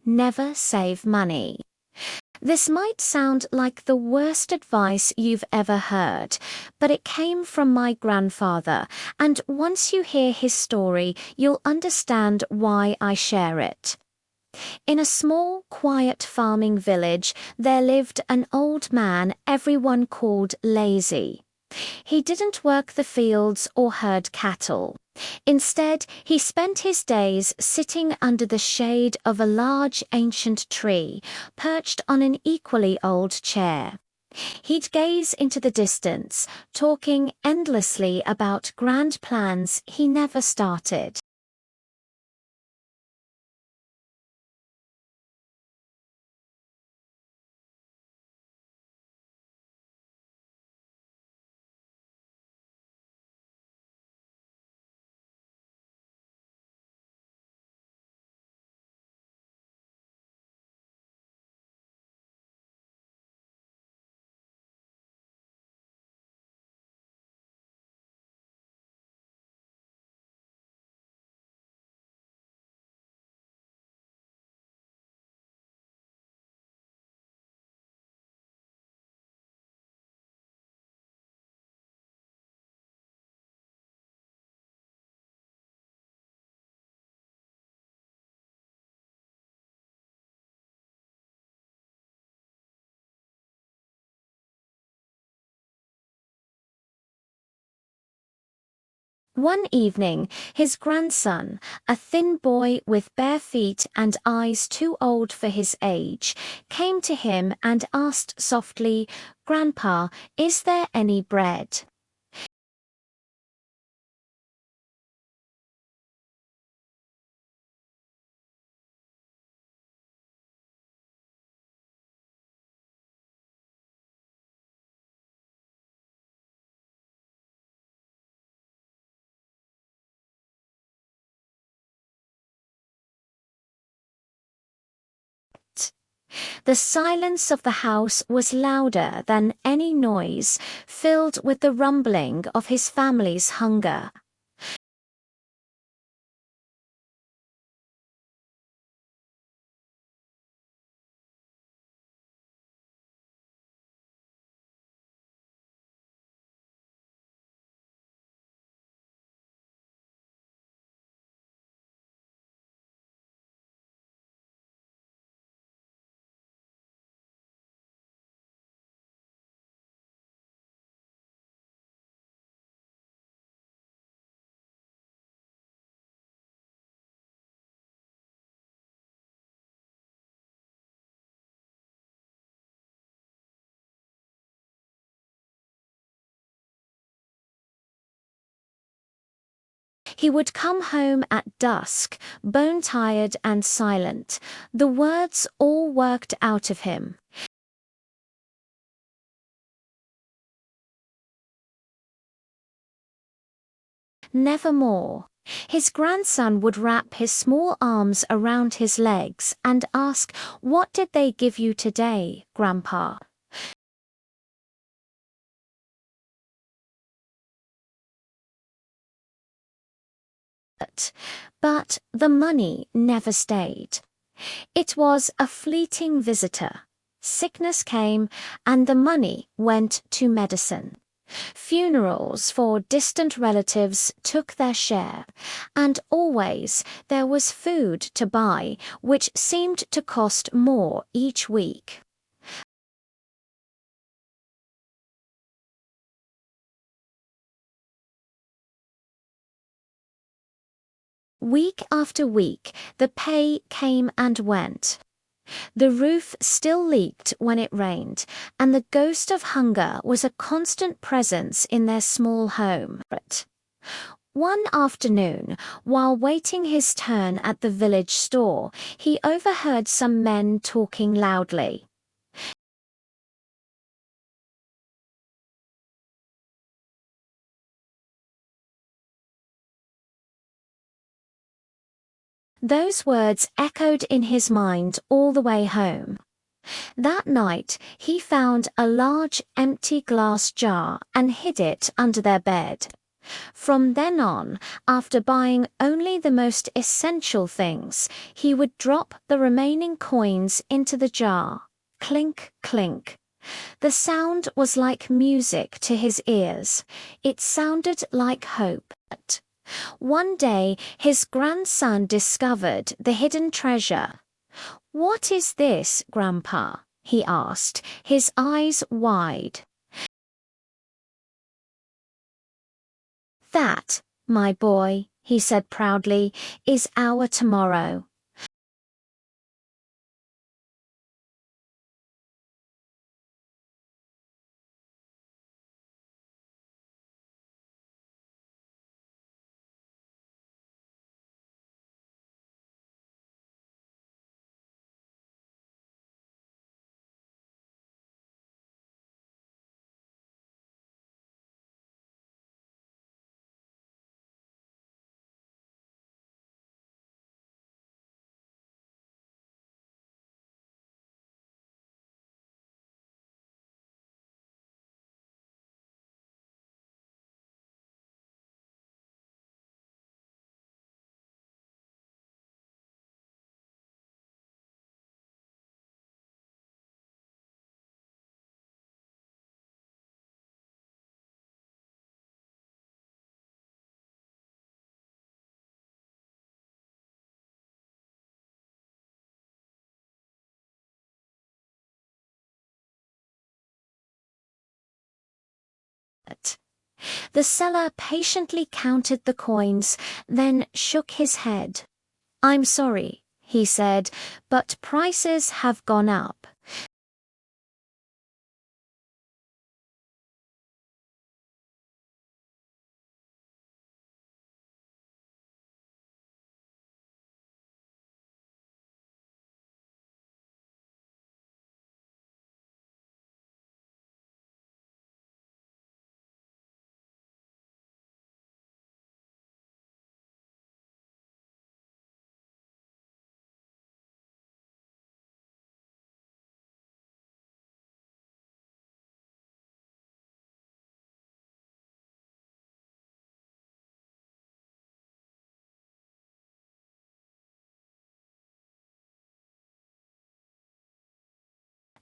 Never save money. This might sound like the worst advice you've ever heard, but it came from my grandfather, and once you hear his story, you'll understand why I share it. In a small, quiet farming village, there lived an old man everyone called lazy. He didn't work the fields or herd cattle. Instead, he spent his days sitting under the shade of a large ancient tree, perched on an equally old chair. He'd gaze into the distance, talking endlessly about grand plans he never started. One evening, his grandson, a thin boy with bare feet and eyes too old for his age, came to him and asked softly, "Grandpa, is there any bread?" The silence of the house was louder than any noise, filled with the rumbling of his family's hunger. He would come home at dusk, bone-tired and silent, the words all worked out of him. Nevermore. His grandson would wrap his small arms around his legs and ask, "What did they give you today, Grandpa?" But the money never stayed. It was a fleeting visitor. Sickness came, and the money went to medicine. Funerals for distant relatives took their share, and always there was food to buy, which seemed to cost more each week. Week after week, the pay came and went. The roof still leaked when it rained, and the ghost of hunger was a constant presence in their small home. One afternoon, while waiting his turn at the village store, he overheard some men talking loudly. Those words echoed in his mind all the way home. That night, he found a large empty glass jar and hid it under their bed. From then on, after buying only the most essential things, he would drop the remaining coins into the jar. Clink, clink. The sound was like music to his ears. It sounded like hope. One day, his grandson discovered the hidden treasure. "What is this, Grandpa?" he asked, his eyes wide. "That, my boy," he said proudly, "is our tomorrow." The seller patiently counted the coins, then shook his head. "I'm sorry," he said, "but prices have gone up."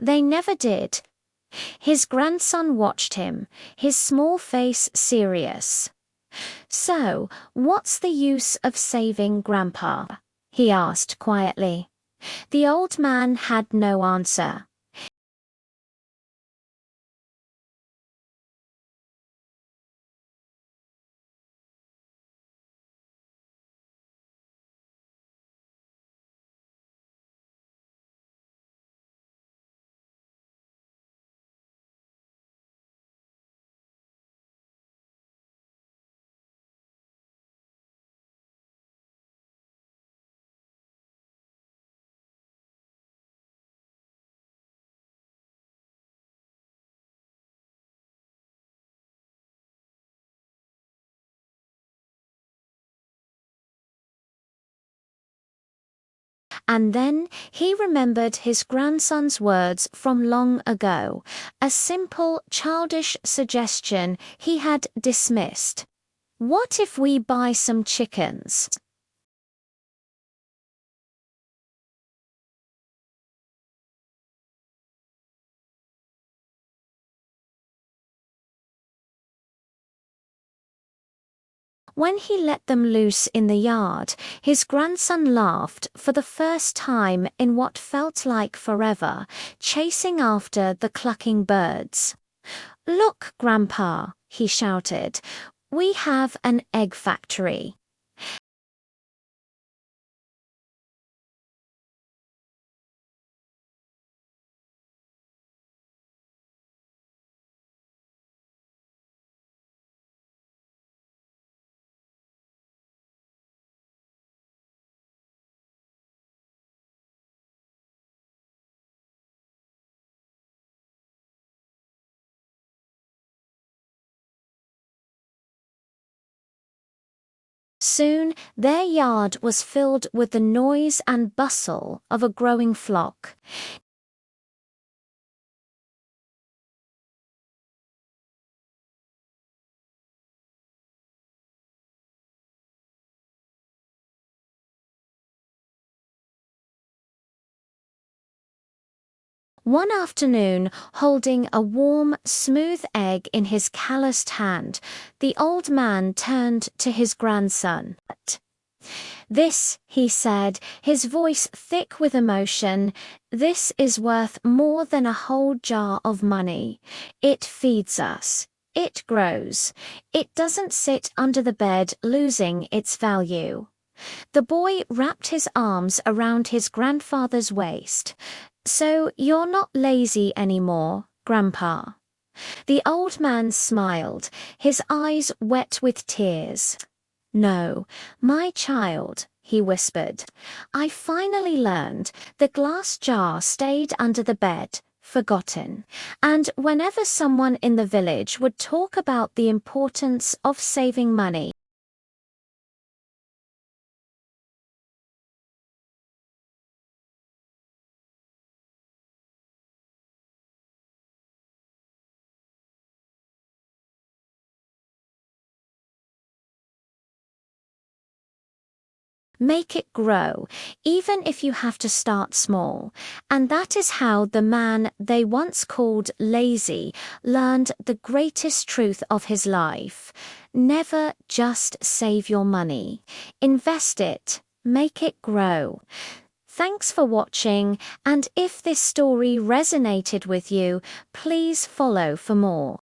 They never did. His grandson watched him, his small face serious. "So, what's the use of saving, Grandpa?" he asked quietly. The old man had no answer. And then he remembered his grandson's words from long ago, a simple, childish suggestion he had dismissed. "What if we buy some chickens?" When he let them loose in the yard, his grandson laughed for the first time in what felt like forever, chasing after the clucking birds. "Look, Grandpa," he shouted, "we have an egg factory." Soon their yard was filled with the noise and bustle of a growing flock. One afternoon, holding a warm, smooth egg in his calloused hand, the old man turned to his grandson. "This," he said, his voice thick with emotion, "this is worth more than a whole jar of money. It feeds us. It grows. It doesn't sit under the bed losing its value." The boy wrapped his arms around his grandfather's waist. "So you're not lazy anymore, Grandpa?" The old man smiled, his eyes wet with tears. "No, my child," he whispered. "I finally learned the glass jar stayed under the bed, forgotten. And whenever someone in the village would talk about the importance of saving money, make it grow, even if you have to start small." And that is how the man they once called lazy learned the greatest truth of his life. Never just save your money. Invest it. Make it grow. Thanks for watching, and if this story resonated with you, please follow for more.